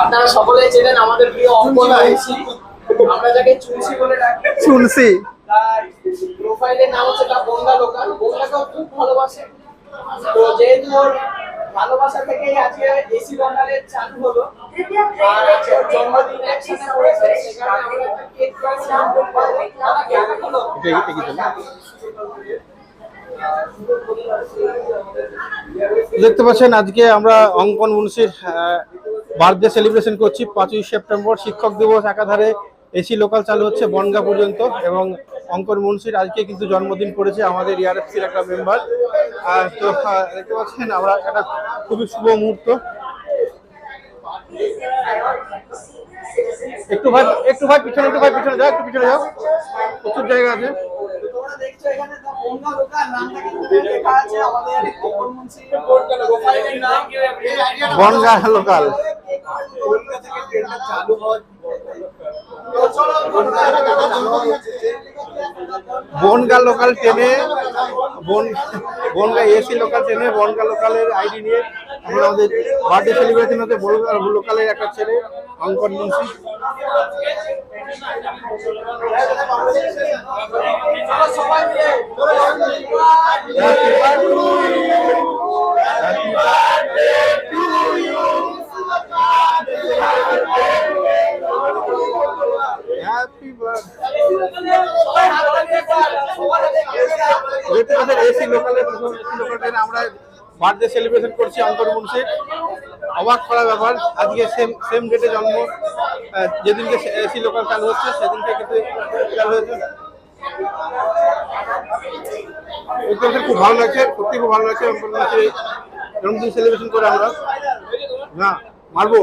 আপনারা সকলেই চেনেন আমাদের প্রিয় অঙ্কন আইসি, আমরা যাকে চুনসি বলে ডাকি। চুনসি তার প্রোফাইলের নাম হচ্ছে তার বনগা লোকাল। বনগাকেও খুব ভালোবাসে। তো যেহেতু ওর ভালোবাসা থেকেই আজকে এসি লোকালের চালু হলো, আর আজকে ওর জন্মদিন একসাথে করেছে, সেখানে আমরা একটা কেক কাটছিলাম। দাদা কেক হলো দেখতে পাচ্ছেন আজকে আমরা অঙ্কন মুন্সির বার্থডে সেলিব্রেশন করছি। 5ই সেপ্টেম্বর শিক্ষক দিবস, একাধারে এসি লোকাল চালু হচ্ছে বনগা পর্যন্ত, এবং অঙ্কন মুন্সির আজকে কিন্তু জন্মদিন পড়েছে, আমাদের ERFC-র একটা মেম্বার। তো দেখতে পাচ্ছেন আমরা একটা খুবই শুভ মুহূর্ত। একটু ভাই পিছনে যাও, একটু পিছনে যাও, প্রচুর জায়গা আছে। তোমরা দেখছো এখানে তো বনগা লোকাল নামটা কিন্তু লেখা আছে আমাদের অঙ্কন মুন্সির প্রোফাইলের নাম বনগা লোকাল। বনগা থেকে ট্রেনটা চালু হয়। বনগা লোকাল ট্রেনে বনগা এসি লোকাল ট্রেনে বনগা লোকালের আইডি নিয়ে আমরা আমাদের বার্থডে সেলিব্রেশন হতে বনগা লোকালের একটা ছেলে অঙ্কন মুন্সি। এসি লোকালের আমরা বার্থডে সেলিব্রেশন করছি অঙ্কন মুন্সির। অবাক করা ব্যাপার, আজকে সেম ডেটে জন্ম, যেদিনকে এসি লোকাল চালু হচ্ছে সেদিনকে কিন্তু চালু হয়েছে। খুব ভালো লাগছে, সত্যি খুব ভালো লাগছে অঙ্কন মুন্সির জন্মদিন সেলিব্রেশন করে। আমরা না মারবো।